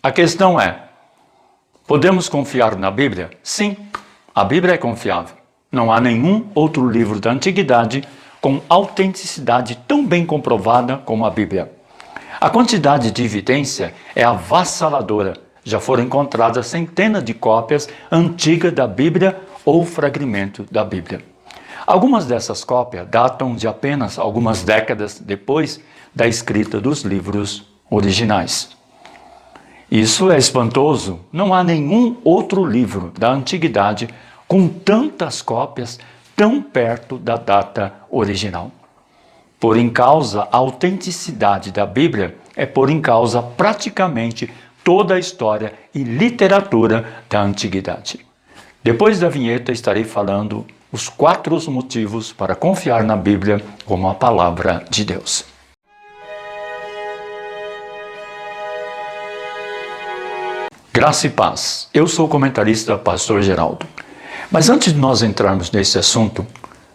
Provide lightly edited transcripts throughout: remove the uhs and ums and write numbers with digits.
A questão é, podemos confiar na Bíblia? Sim, a Bíblia é confiável. Não há nenhum outro livro da antiguidade com autenticidade tão bem comprovada como a Bíblia. A quantidade de evidência é avassaladora. Já foram encontradas centenas de cópias antigas da Bíblia ou fragmentos da Bíblia. Algumas dessas cópias datam de apenas algumas décadas depois da escrita dos livros originais. Isso é espantoso. Não há nenhum outro livro da antiguidade com tantas cópias tão perto da data original. Por em causa a autenticidade da Bíblia, é por em causa praticamente toda a história e literatura da antiguidade. Depois da vinheta estarei falando os 4 motivos para confiar na Bíblia como a palavra de Deus. Graça e paz. Eu sou o comentarista Pastor Geraldo. Mas antes de nós entrarmos nesse assunto,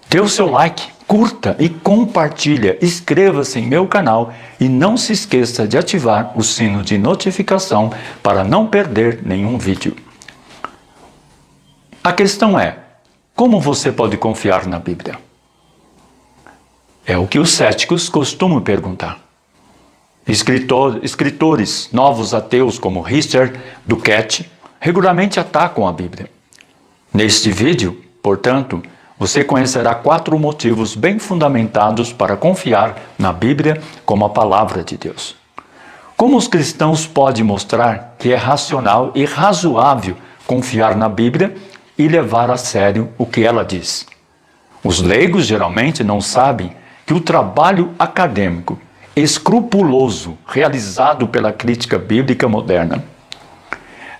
dê o seu like, curta e compartilha, inscreva-se em meu canal e não se esqueça de ativar o sino de notificação para não perder nenhum vídeo. A questão é, como você pode confiar na Bíblia? É o que os céticos costumam perguntar. Escritores novos ateus como Richard Duquette regularmente atacam a Bíblia. Neste vídeo, portanto, você conhecerá 4 motivos bem fundamentados para confiar na Bíblia como a palavra de Deus. Como os cristãos podem mostrar que é racional e razoável confiar na Bíblia e levar a sério o que ela diz? Os leigos geralmente não sabem que o trabalho acadêmico escrupuloso realizado pela crítica bíblica moderna,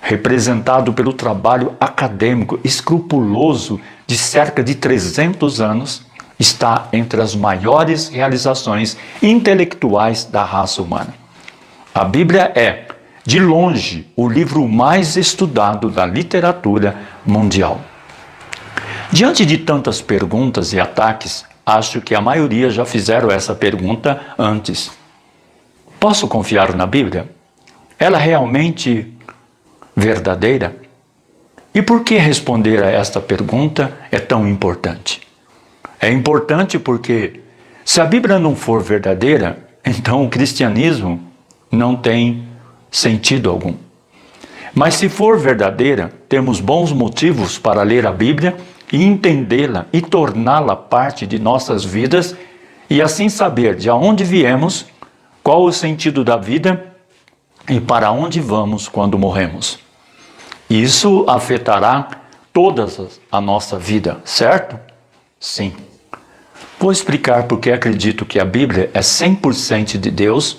representado pelo trabalho acadêmico escrupuloso de cerca de 300 anos, está entre as maiores realizações intelectuais da raça humana. A Bíblia é, de longe, o livro mais estudado da literatura mundial. Diante de tantas perguntas e ataques, acho que a maioria já fizeram essa pergunta antes. Posso confiar na Bíblia? Ela é realmente verdadeira? E por que responder a esta pergunta é tão importante? É importante porque, se a Bíblia não for verdadeira, então o cristianismo não tem sentido algum. Mas se for verdadeira, temos bons motivos para ler a Bíblia e entendê-la e torná-la parte de nossas vidas e assim saber de onde viemos, qual o sentido da vida e para onde vamos quando morremos. Isso afetará toda a nossa vida, certo? Sim. Vou explicar porque acredito que a Bíblia é 100% de Deus,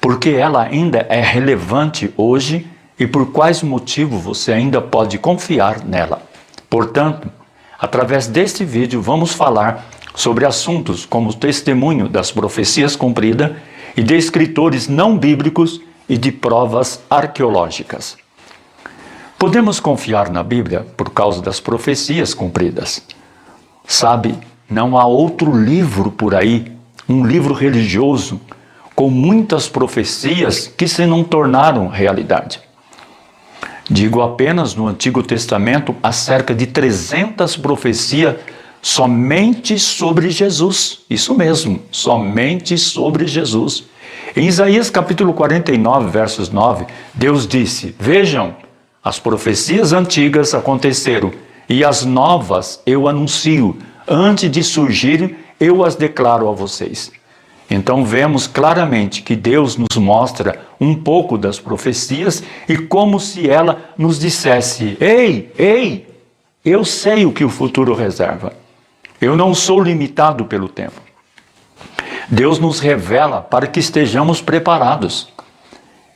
porque ela ainda é relevante hoje e por quais motivos você ainda pode confiar nela. Portanto, através deste vídeo vamos falar sobre assuntos como o testemunho das profecias cumpridas e de escritores não bíblicos e de provas arqueológicas. Podemos confiar na Bíblia por causa das profecias cumpridas. Sabe, não há outro livro por aí, um livro religioso, com muitas profecias que se não tornaram realidade. Digo apenas no Antigo Testamento há cerca de 300 profecias somente sobre Jesus. Isso mesmo, somente sobre Jesus. Em Isaías capítulo 49, versos 9, Deus disse: vejam, as profecias antigas aconteceram e as novas eu anuncio. Antes de surgirem, eu as declaro a vocês. Então vemos claramente que Deus nos mostra um pouco das profecias e como se ela nos dissesse: ei, eu sei o que o futuro reserva. Eu não sou limitado pelo tempo. Deus nos revela para que estejamos preparados.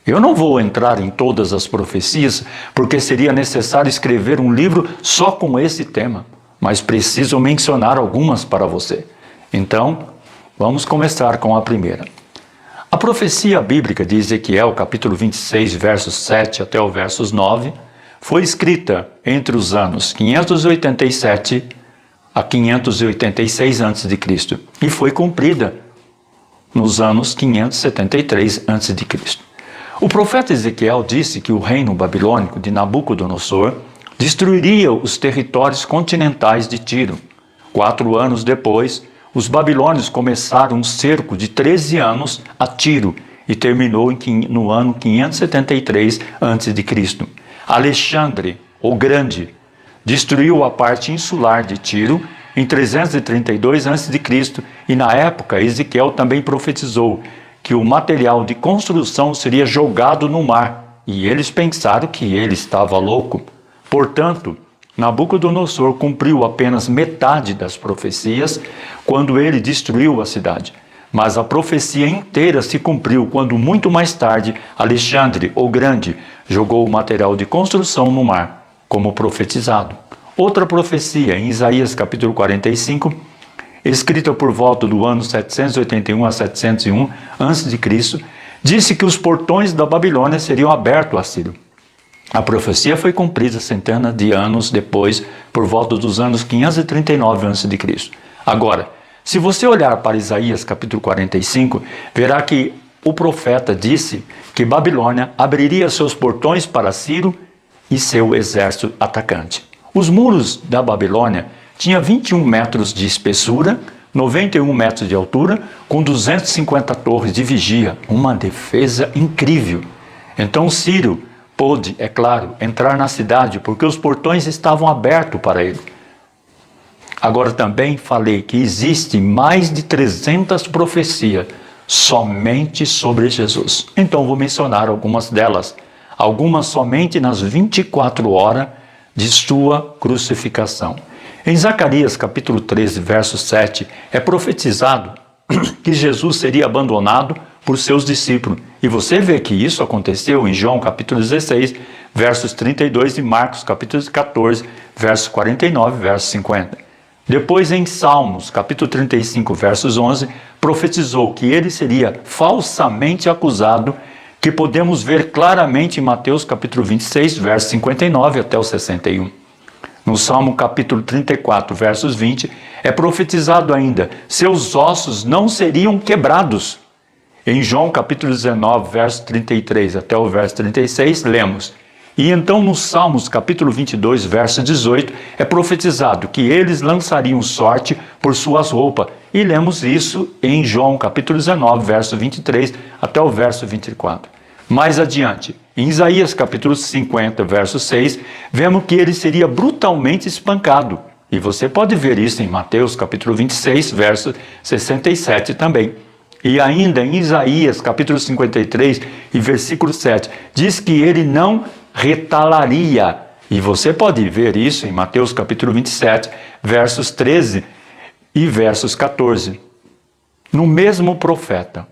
Eu não vou entrar em todas as profecias, porque seria necessário escrever um livro só com esse tema, mas preciso mencionar algumas para você. Então, vamos começar com a primeira. A profecia bíblica de Ezequiel, capítulo 26, versos 7 até o versos 9, foi escrita entre os anos 587 a 586 a.C. e foi cumprida nos anos 573 a.C. O profeta Ezequiel disse que o reino babilônico de Nabucodonosor destruiria os territórios continentais de Tiro. 4 anos depois, os babilônios começaram um cerco de 13 anos a Tiro e terminou no ano 573 a.C. Alexandre, o Grande, destruiu a parte insular de Tiro em 332 a.C. e na época Ezequiel também profetizou que o material de construção seria jogado no mar, e eles pensaram que ele estava louco. Portanto, Nabucodonosor cumpriu apenas metade das profecias quando ele destruiu a cidade. Mas a profecia inteira se cumpriu quando, muito mais tarde, Alexandre, o Grande, jogou o material de construção no mar, como profetizado. Outra profecia, em Isaías capítulo 45, escrita por volta do ano 781 a 701 a.C., disse que os portões da Babilônia seriam abertos a Ciro. A profecia foi cumprida centenas de anos depois, por volta dos anos 539 a.C. Agora, se você olhar para Isaías capítulo 45, verá que o profeta disse que Babilônia abriria seus portões para Ciro e seu exército atacante. Os muros da Babilônia tinham 21 metros de espessura, 91 metros de altura, com 250 torres de vigia, uma defesa incrível. Então Ciro pôde, é claro, entrar na cidade porque os portões estavam abertos para ele. Agora também falei que existe mais de 300 profecias somente sobre Jesus. Então vou mencionar algumas delas, algumas somente nas 24 horas de sua crucificação. Em Zacarias capítulo 13, verso 7, é profetizado que Jesus seria abandonado por seus discípulos. E você vê que isso aconteceu em João capítulo 16, versos 32 e Marcos capítulo 14, versos 49 e verso 50. Depois em Salmos capítulo 35, versos 11, profetizou que ele seria falsamente acusado, que podemos ver claramente em Mateus capítulo 26, verso 59 até o 61. No Salmo capítulo 34, versos 20, é profetizado ainda, seus ossos não seriam quebrados. Em João capítulo 19, verso 33 até o verso 36, lemos, e então no Salmos capítulo 22, verso 18, é profetizado que eles lançariam sorte por suas roupas, e lemos isso em João capítulo 19, verso 23 até o verso 24. Mais adiante, em Isaías capítulo 50, verso 6, vemos que ele seria brutalmente espancado. E você pode ver isso em Mateus capítulo 26, verso 67 também. E ainda em Isaías capítulo 53 e versículo 7, diz que ele não retalaria. E você pode ver isso em Mateus capítulo 27, versos 13 e versos 14. No mesmo profeta,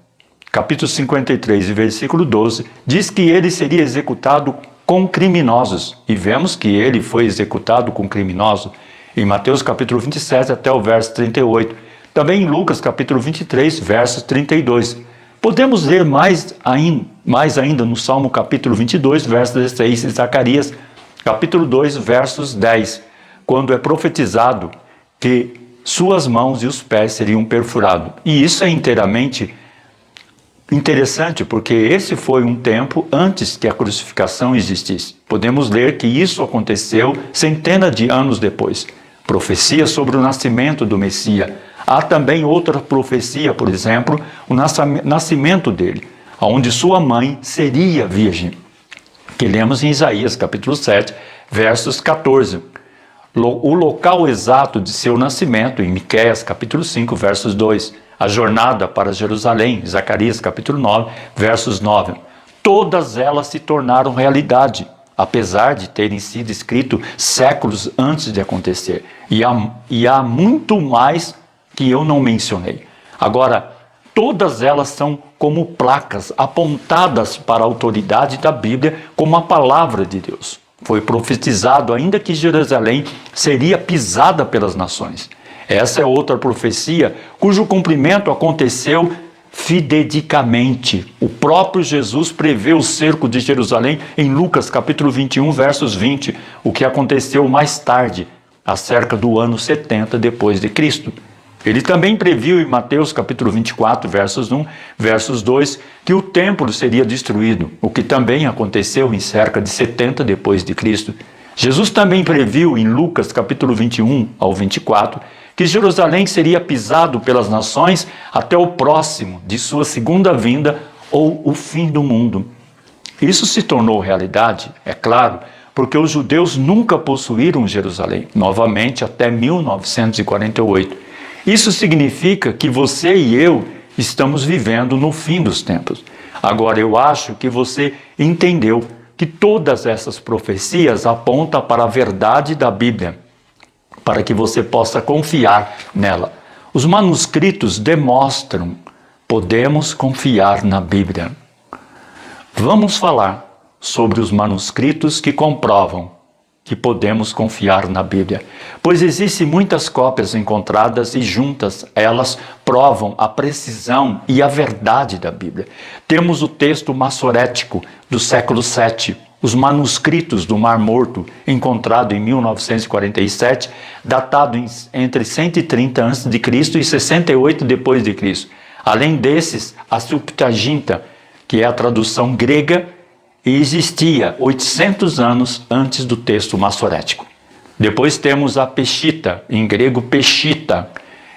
capítulo 53 e versículo 12, diz que ele seria executado com criminosos. E vemos que ele foi executado com criminosos em Mateus capítulo 27 até o verso 38. Também em Lucas capítulo 23, verso 32. Podemos ler mais ainda no Salmo capítulo 22, verso 16, e Zacarias capítulo 2, versos 10, quando é profetizado que suas mãos e os pés seriam perfurados. E isso é inteiramente interessante, porque esse foi um tempo antes que a crucificação existisse. Podemos ler que isso aconteceu centenas de anos depois. Profecia sobre o nascimento do Messias. Há também outra profecia, por exemplo, o nascimento dele, onde sua mãe seria virgem, que lemos em Isaías capítulo 7, versos 14. O local exato de seu nascimento, em Miqueias capítulo 5, versos 2. A jornada para Jerusalém, Zacarias capítulo 9, versos 9. Todas elas se tornaram realidade, apesar de terem sido escritas séculos antes de acontecer. E há muito mais que eu não mencionei. Agora, todas elas são como placas apontadas para a autoridade da Bíblia como a palavra de Deus. Foi profetizado ainda que Jerusalém seria pisada pelas nações. Essa é outra profecia cujo cumprimento aconteceu fidedigamente. O próprio Jesus prevê o cerco de Jerusalém em Lucas capítulo 21, versos 20, o que aconteceu mais tarde, acerca do ano 70 depois de Cristo. Ele também previu em Mateus capítulo 24, versos 1, versos 2, que o templo seria destruído, o que também aconteceu em cerca de 70 depois de Cristo. Jesus também previu em Lucas capítulo 21 ao 24, que Jerusalém seria pisado pelas nações até o próximo de sua segunda vinda ou o fim do mundo. Isso se tornou realidade, é claro, porque os judeus nunca possuíram Jerusalém, novamente até 1948. Isso significa que você e eu estamos vivendo no fim dos tempos. Agora, eu acho que você entendeu que todas essas profecias apontam para a verdade da Bíblia, para que você possa confiar nela. Os manuscritos demonstram, podemos confiar na Bíblia. Vamos falar sobre os manuscritos que comprovam que podemos confiar na Bíblia, pois existem muitas cópias encontradas e juntas elas provam a precisão e a verdade da Bíblia. Temos o texto massorético do século VII, os manuscritos do Mar Morto, encontrado em 1947, datado entre 130 a.C. e 68 d.C. Além desses, a Septuaginta, que é a tradução grega, e existia 800 anos antes do texto massorético. Depois temos a Peshitta, em grego Peshitta,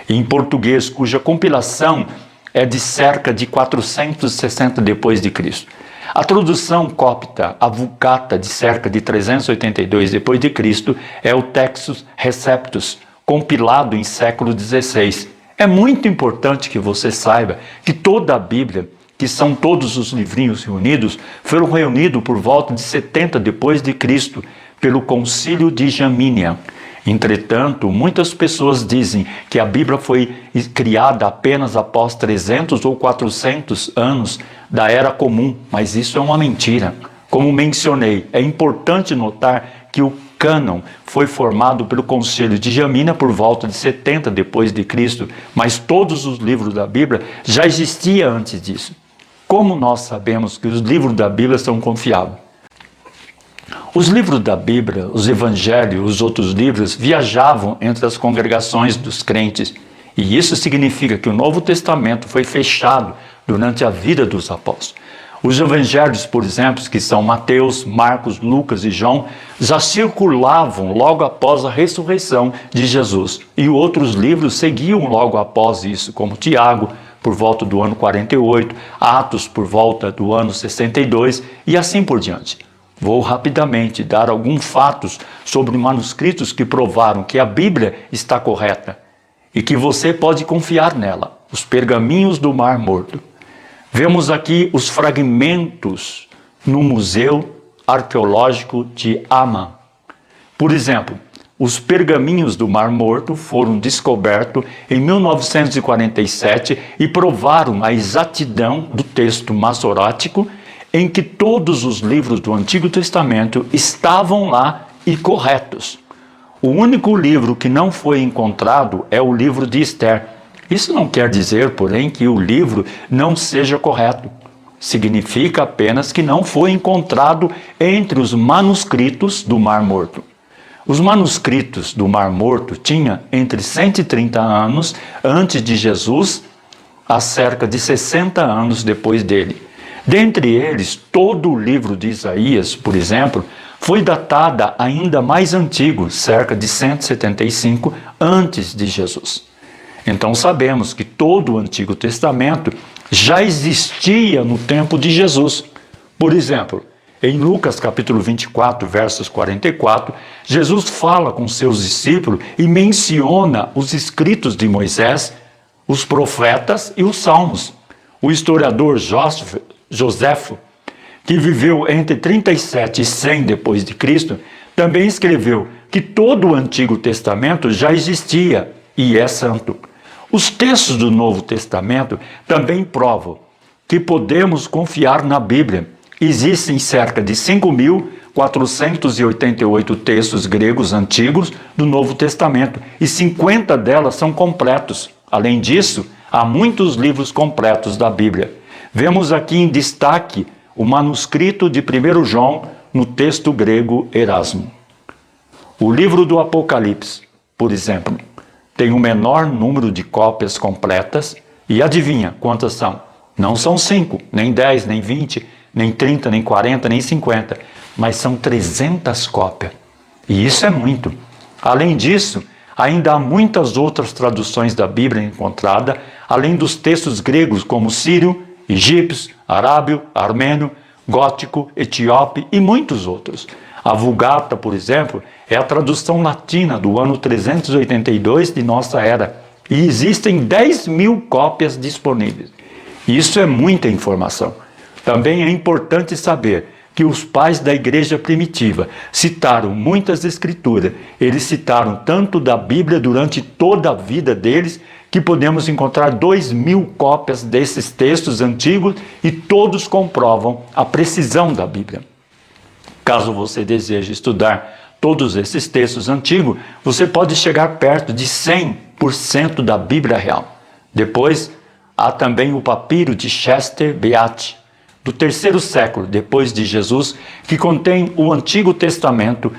em português, cuja compilação é de cerca de 460 d.C. A tradução copta, a Vulgata, de cerca de 382 d.C., é o Textus Receptus, compilado em século XVI. É muito importante que você saiba que toda a Bíblia, que são todos os livrinhos reunidos, foram reunidos por volta de 70 d.C., pelo Concílio de Jamínia. Entretanto, muitas pessoas dizem que a Bíblia foi criada apenas após 300 ou 400 anos da Era Comum, mas isso é uma mentira. Como mencionei, é importante notar que o cânon foi formado pelo Concílio de Jamínia por volta de 70 d.C., mas todos os livros da Bíblia já existiam antes disso. Como nós sabemos que os livros da Bíblia são confiáveis? Os livros da Bíblia, os evangelhos, os outros livros, viajavam entre as congregações dos crentes. E isso significa que o Novo Testamento foi fechado durante a vida dos apóstolos. Os evangelhos, por exemplo, que são Mateus, Marcos, Lucas e João, já circulavam logo após a ressurreição de Jesus. E outros livros seguiam logo após isso, como Tiago, por volta do ano 48, Atos por volta do ano 62 e assim por diante. Vou rapidamente dar alguns fatos sobre manuscritos que provaram que a Bíblia está correta e que você pode confiar nela. Os pergaminhos do Mar Morto. Vemos aqui os fragmentos no Museu Arqueológico de Amman. Por exemplo, os pergaminhos do Mar Morto foram descobertos em 1947 e provaram a exatidão do texto massorético, em que todos os livros do Antigo Testamento estavam lá e corretos. O único livro que não foi encontrado é o livro de Esther. Isso não quer dizer, porém, que o livro não seja correto. Significa apenas que não foi encontrado entre os manuscritos do Mar Morto. Os manuscritos do Mar Morto tinham entre 130 anos antes de Jesus a cerca de 60 anos depois dele. Dentre eles, todo o livro de Isaías, por exemplo, foi datado ainda mais antigo, cerca de 175 antes de Jesus. Então sabemos que todo o Antigo Testamento já existia no tempo de Jesus. Por exemplo, em Lucas capítulo 24, versos 44, Jesus fala com seus discípulos e menciona os escritos de Moisés, os profetas e os salmos. O historiador Joséfo, que viveu entre 37 e 100 depois de Cristo, também escreveu que todo o Antigo Testamento já existia e é santo. Os textos do Novo Testamento também provam que podemos confiar na Bíblia. Existem cerca de 5.488 textos gregos antigos do Novo Testamento e 50 delas são completos. Além disso, há muitos livros completos da Bíblia. Vemos aqui em destaque o manuscrito de 1 João no texto grego Erasmo. O livro do Apocalipse, por exemplo, tem o menor número de cópias completas. E adivinha quantas são? Não são 5, nem 10, nem 20, nem 30, nem 40, nem 50, mas são 300 cópias. E isso é muito. Além disso, ainda há muitas outras traduções da Bíblia encontradas, além dos textos gregos como sírio, egípcio, arábio, armênio, gótico, etíope e muitos outros. A Vulgata, por exemplo, é a tradução latina do ano 382 de nossa era. E existem 10.000 cópias disponíveis. Isso é muita informação. Também é importante saber que os pais da igreja primitiva citaram muitas escrituras. Eles citaram tanto da Bíblia durante toda a vida deles, que podemos encontrar 2.000 cópias desses textos antigos e todos comprovam a precisão da Bíblia. Caso você deseje estudar todos esses textos antigos, você pode chegar perto de 100% da Bíblia real. Depois, há também o papiro de Chester Beatty, do 3º século depois de Jesus, que contém o Antigo Testamento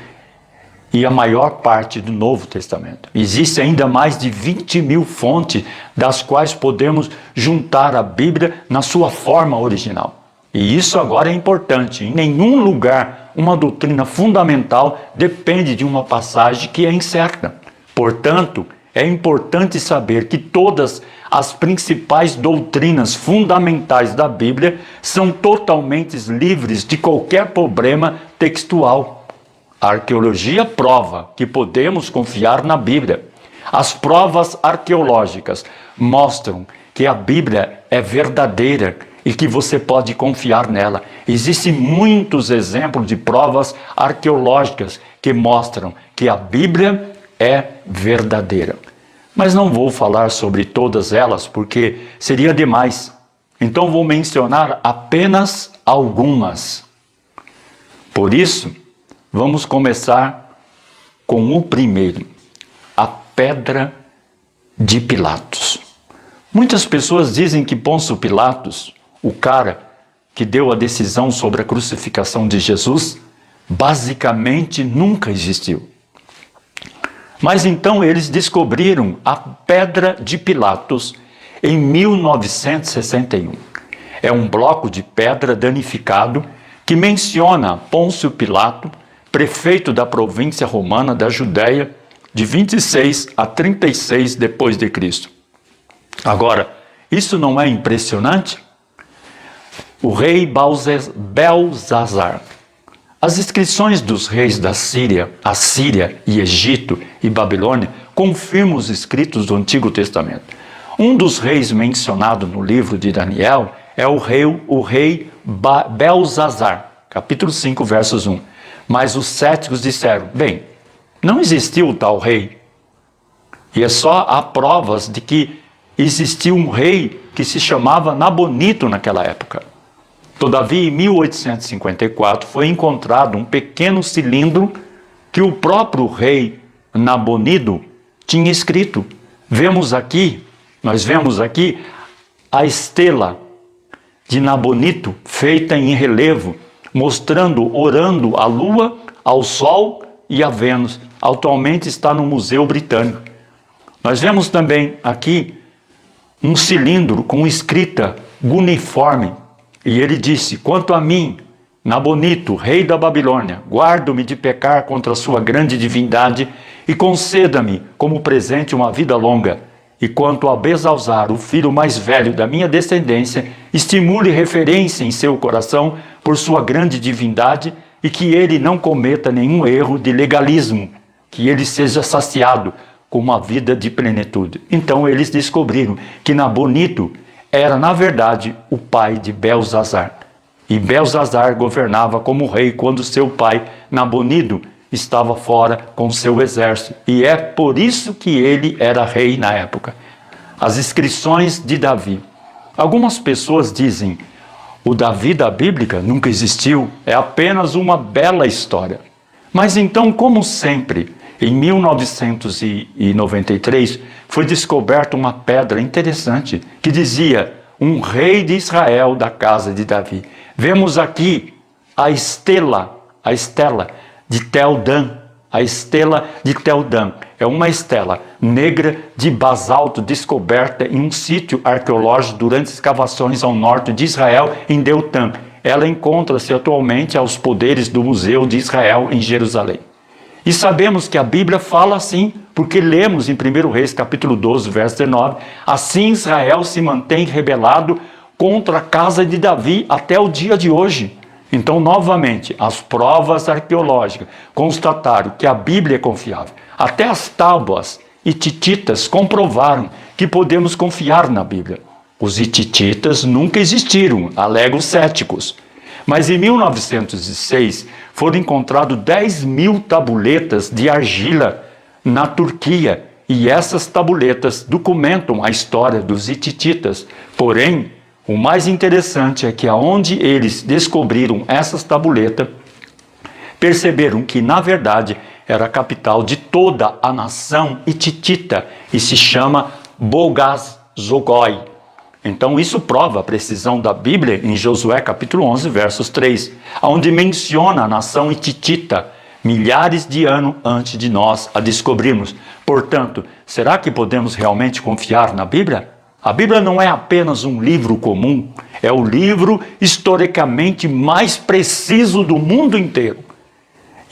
e a maior parte do Novo Testamento. Existe ainda mais de 20.000 fontes, das quais podemos juntar a Bíblia na sua forma original. E isso agora é importante. Em nenhum lugar uma doutrina fundamental depende de uma passagem que é incerta. Portanto, é importante saber que todas as principais doutrinas fundamentais da Bíblia são totalmente livres de qualquer problema textual. A arqueologia prova que podemos confiar na Bíblia. As provas arqueológicas mostram que a Bíblia é verdadeira e que você pode confiar nela. Existem muitos exemplos de provas arqueológicas que mostram que a Bíblia é verdadeira. Mas não vou falar sobre todas elas, porque seria demais. Então vou mencionar apenas algumas. Por isso, vamos começar com o primeiro, a pedra de Pilatos. Muitas pessoas dizem que Pôncio Pilatos, o cara que deu a decisão sobre a crucificação de Jesus, basicamente nunca existiu. Mas então eles descobriram a pedra de Pilatos em 1961. É um bloco de pedra danificado que menciona Pôncio Pilato, prefeito da província romana da Judéia, de 26 a 36 depois de Cristo. Agora, isso não é impressionante? O rei Belzazar. As inscrições dos reis da Síria, Assíria e Egito e Babilônia confirmam os escritos do Antigo Testamento. Um dos reis mencionado no livro de Daniel é o rei Belzazar, capítulo 5, versos 1. Mas os céticos disseram, bem, não existiu tal rei. E é só há provas de que existiu um rei que se chamava Nabonito naquela época. Todavia, em 1854, foi encontrado um pequeno cilindro que o próprio rei Nabonido tinha escrito. Nós vemos aqui a estela de Nabonito feita em relevo, mostrando, orando a lua, ao sol e a Vênus. Atualmente está no Museu Britânico. Nós vemos também aqui um cilindro com escrita cuneiforme. E ele disse, quanto a mim, Nabonito, rei da Babilônia, guardo-me de pecar contra a sua grande divindade e conceda-me como presente uma vida longa. E quanto a Belzazar, o filho mais velho da minha descendência, estimule referência em seu coração por sua grande divindade e que ele não cometa nenhum erro de legalismo, que ele seja saciado com uma vida de plenitude. Então eles descobriram que Nabonito era, na verdade, o pai de Belzazar. E Belzazar governava como rei quando seu pai, Nabonido, estava fora com seu exército. E é por isso que ele era rei na época. As inscrições de Davi. Algumas pessoas dizem, o Davi da Bíblia nunca existiu, é apenas uma bela história. Mas então, como sempre, em 1993, foi descoberta uma pedra interessante que dizia, um rei de Israel da casa de Davi. Vemos aqui a estela de Teldan. A estela de Teldan é uma estela negra de basalto descoberta em um sítio arqueológico durante escavações ao norte de Israel, em Deutã. Ela encontra-se atualmente aos poderes do Museu de Israel em Jerusalém. E sabemos que a Bíblia fala assim, porque lemos em 1 Reis capítulo 12, verso 19, assim Israel se mantém rebelado contra a casa de Davi até o dia de hoje. Então, novamente, as provas arqueológicas constataram que a Bíblia é confiável. Até as tábuas hitititas comprovaram que podemos confiar na Bíblia. Os hitititas nunca existiram, alegam os céticos. Mas em 1906 foram encontrados 10.000 tabuletas de argila na Turquia. E essas tabuletas documentam a história dos hitititas. Porém, o mais interessante é que aonde eles descobriram essas tabuletas, perceberam que, na verdade, era a capital de toda a nação hititita e se chama Bogaz-Zogoi. Então isso prova a precisão da Bíblia em Josué capítulo 11, versos 3, onde menciona a nação hititita milhares de anos antes de nós a descobrirmos. Portanto, será que podemos realmente confiar na Bíblia? A Bíblia não é apenas um livro comum, é o livro historicamente mais preciso do mundo inteiro.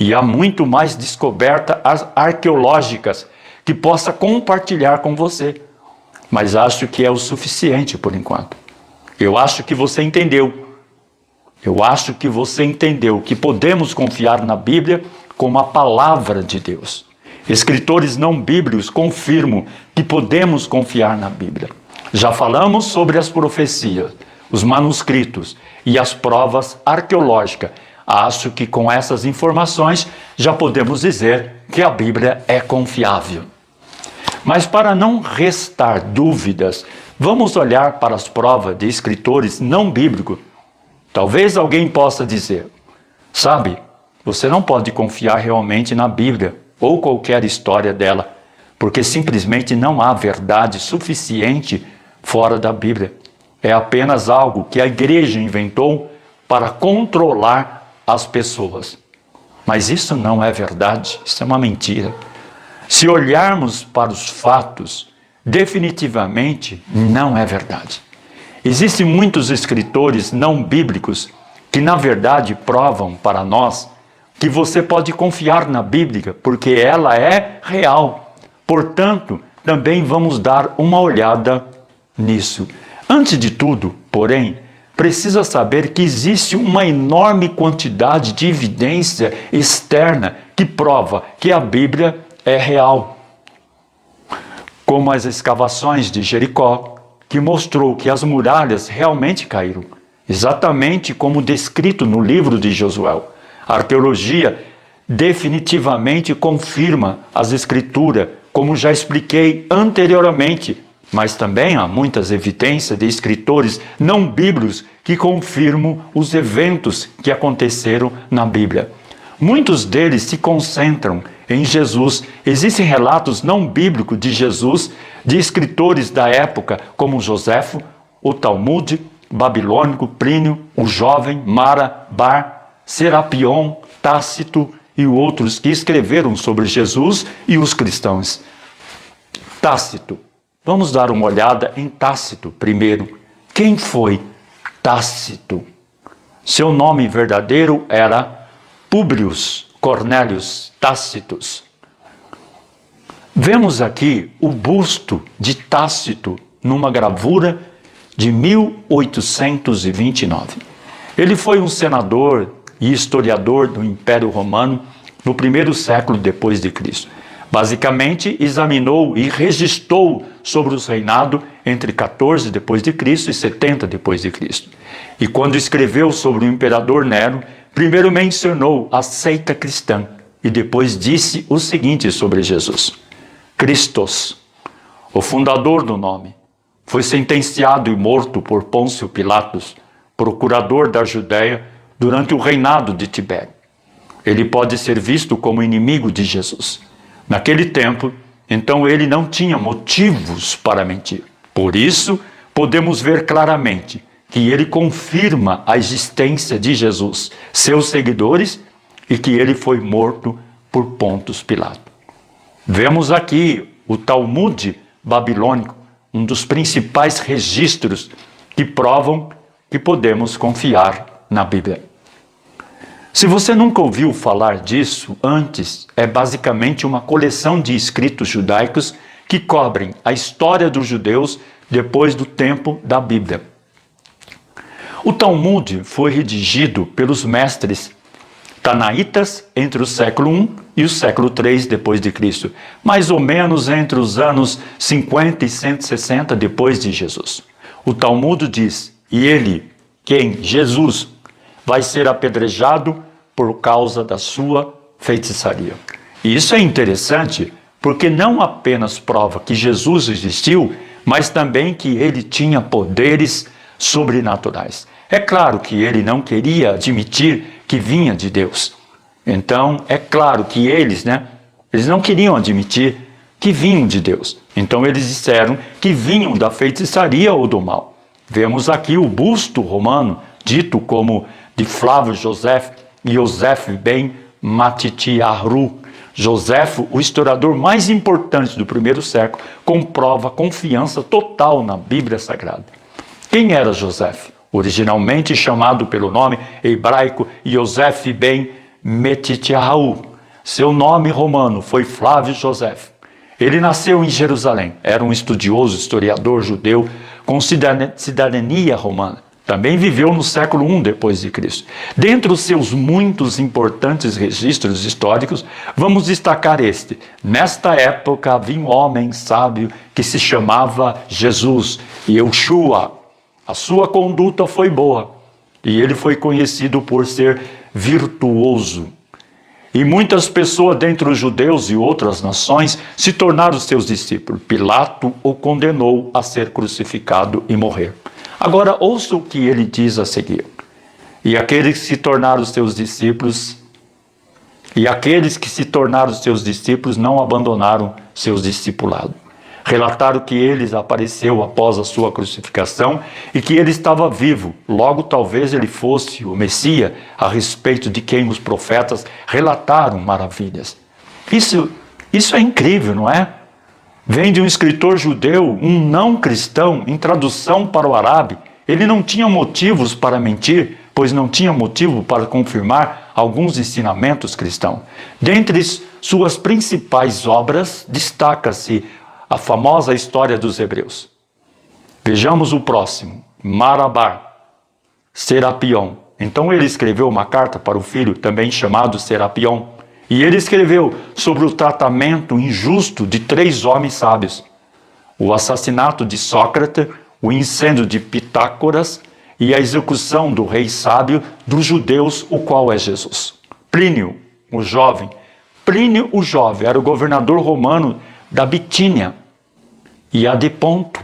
E há muito mais descobertas arqueológicas que possa compartilhar com você. Mas acho que é o suficiente por enquanto. Eu acho que você entendeu. Eu acho que você entendeu que podemos confiar na Bíblia como a palavra de Deus. Escritores não bíblicos confirmam que podemos confiar na Bíblia. Já falamos sobre as profecias, os manuscritos e as provas arqueológicas. Acho que com essas informações já podemos dizer que a Bíblia é confiável. Mas para não restar dúvidas, vamos olhar para as provas de escritores não bíblicos. Talvez alguém possa dizer, sabe, você não pode confiar realmente na Bíblia ou qualquer história dela, porque simplesmente não há verdade suficiente fora da Bíblia. É apenas algo que a igreja inventou para controlar as pessoas. Mas isso não é verdade, isso é uma mentira. Se olharmos para os fatos, definitivamente não é verdade. Existem muitos escritores não bíblicos que, na verdade, provam para nós que você pode confiar na Bíblia, porque ela é real. Portanto, também vamos dar uma olhada nisso. Antes de tudo, porém, precisa saber que existe uma enorme quantidade de evidência externa que prova que a Bíblia é real. Como as escavações de Jericó, que mostrou que as muralhas realmente caíram, exatamente como descrito no livro de Josué. A arqueologia definitivamente confirma as escrituras, como já expliquei anteriormente, mas também há muitas evidências de escritores não bíblicos que confirmam os eventos que aconteceram na Bíblia. Muitos deles se concentram em Jesus. Existem relatos não bíblicos de Jesus, de escritores da época, como Joséfo, o Talmud babilônico, Plínio, o jovem, Mara, Bar, Serapion, Tácito e outros que escreveram sobre Jesus e os cristãos. Tácito. Vamos dar uma olhada em Tácito primeiro. Quem foi Tácito? Seu nome verdadeiro era Públio Cornélios Tácitos. Vemos aqui o busto de Tácito numa gravura de 1829. Ele foi um senador e historiador do Império Romano no primeiro século depois de Cristo. Basicamente, examinou e registrou sobre os reinados entre 14 depois de Cristo e 70 depois de Cristo. E quando escreveu sobre o imperador Nero, primeiro mencionou a seita cristã e depois disse o seguinte sobre Jesus: Christos, o fundador do nome, foi sentenciado e morto por Pôncio Pilatos, procurador da Judéia, durante o reinado de Tibério. Ele pode ser visto como inimigo de Jesus. Naquele tempo, então ele não tinha motivos para mentir. Por isso, podemos ver claramente que ele confirma a existência de Jesus, seus seguidores, e que ele foi morto por Pôncio Pilatos. Vemos aqui o Talmud babilônico, um dos principais registros que provam que podemos confiar na Bíblia. Se você nunca ouviu falar disso antes, é basicamente uma coleção de escritos judaicos que cobrem a história dos judeus depois do tempo da Bíblia. O Talmud foi redigido pelos mestres tanaítas entre o século I e o século III depois de Cristo, mais ou menos entre os anos 50 e 160 depois de Jesus. O Talmud diz: "E ele, quem? Jesus, vai ser apedrejado por causa da sua feitiçaria." E isso é interessante porque não apenas prova que Jesus existiu, mas também que ele tinha poderes sobrenaturais. É claro que ele não queria admitir que vinha de Deus. Então, é claro que eles não queriam admitir que vinham de Deus. Então, eles disseram que vinham da feitiçaria ou do mal. Vemos aqui o busto romano, dito como de Flávio Josefo e Yosef ben Matitiyahu. Josefo, o historiador mais importante do primeiro século, comprova confiança total na Bíblia Sagrada. Quem era Josefo? Originalmente chamado pelo nome hebraico Yosef ben Matitiyahu. Seu nome romano foi Flávio Josefo. Ele nasceu em Jerusalém. Era um estudioso, historiador judeu com cidadania romana. Também viveu no século I depois de Cristo. Dentre os seus muitos importantes registros históricos, vamos destacar este. Nesta época havia um homem sábio que se chamava Jesus, Yeshua. A sua conduta foi boa e ele foi conhecido por ser virtuoso. E muitas pessoas dentre os judeus e outras nações se tornaram seus discípulos. Pilato o condenou a ser crucificado e morrer. Agora ouça o que ele diz a seguir. E aqueles que se tornaram seus discípulos não abandonaram seus discipulados. Relataram que ele apareceu após a sua crucificação e que ele estava vivo. Logo, talvez ele fosse o Messias, a respeito de quem os profetas relataram maravilhas. Isso é incrível, não é? Vem de um escritor judeu, um não cristão, em tradução para o árabe. Ele não tinha motivos para mentir, pois não tinha motivo para confirmar alguns ensinamentos cristãos. Dentre suas principais obras, destaca-se a famosa história dos hebreus. Vejamos o próximo, Marabar, Serapion. Então ele escreveu uma carta para o filho, também chamado Serapion. E ele escreveu sobre o tratamento injusto de 3 homens sábios: o assassinato de Sócrates, o incêndio de Pitágoras e a execução do rei sábio dos judeus, o qual é Jesus. Plínio, o jovem, era o governador romano da Bitínia e a de Ponto.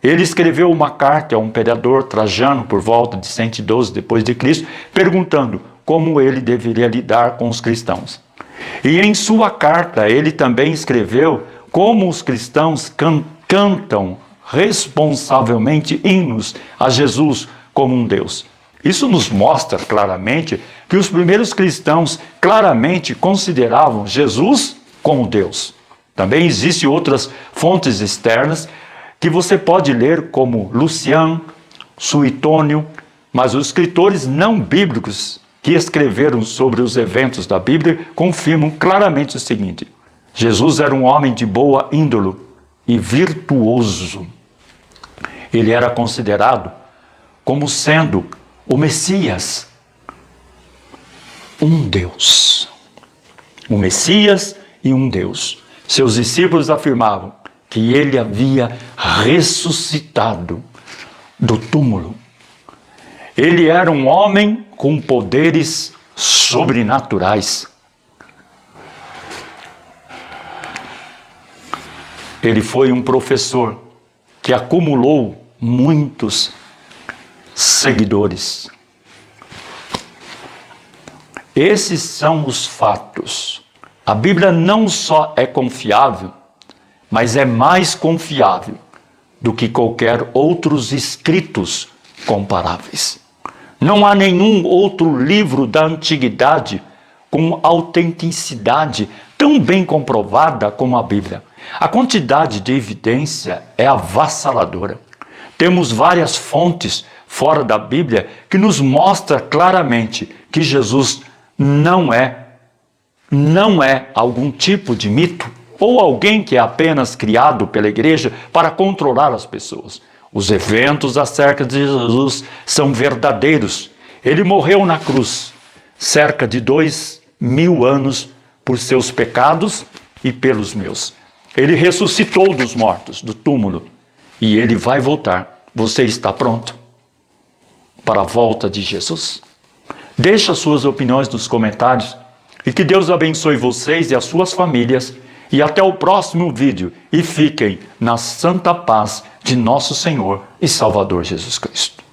Ele escreveu uma carta ao imperador Trajano por volta de 112 depois de Cristo, perguntando como ele deveria lidar com os cristãos. E em sua carta ele também escreveu como os cristãos cantam responsavelmente hinos a Jesus como um Deus. Isso nos mostra claramente que os primeiros cristãos claramente consideravam Jesus como Deus. Também existem outras fontes externas que você pode ler, como Lucian, Suetônio, mas os escritores não bíblicos que escreveram sobre os eventos da Bíblia confirmam claramente o seguinte: Jesus era um homem de boa índole e virtuoso. Ele era considerado como sendo o Messias, um Deus. O Messias e um Deus. Seus discípulos afirmavam que ele havia ressuscitado do túmulo. Ele era um homem com poderes sobrenaturais. Ele foi um professor que acumulou muitos seguidores. Esses são os fatos. A Bíblia não só é confiável, mas é mais confiável do que qualquer outros escritos comparáveis. Não há nenhum outro livro da antiguidade com autenticidade tão bem comprovada como a Bíblia. A quantidade de evidência é avassaladora. Temos várias fontes fora da Bíblia que nos mostram claramente que Jesus não é algum tipo de mito ou alguém que é apenas criado pela igreja para controlar as pessoas. Os eventos acerca de Jesus são verdadeiros. Ele morreu na cruz cerca de 2000 anos por seus pecados e pelos meus. Ele ressuscitou dos mortos, do túmulo, e ele vai voltar. Você está pronto para a volta de Jesus? Deixe as suas opiniões nos comentários e que Deus abençoe vocês e as suas famílias. E até o próximo vídeo. E fiquem na santa paz de nosso Senhor e Salvador Jesus Cristo.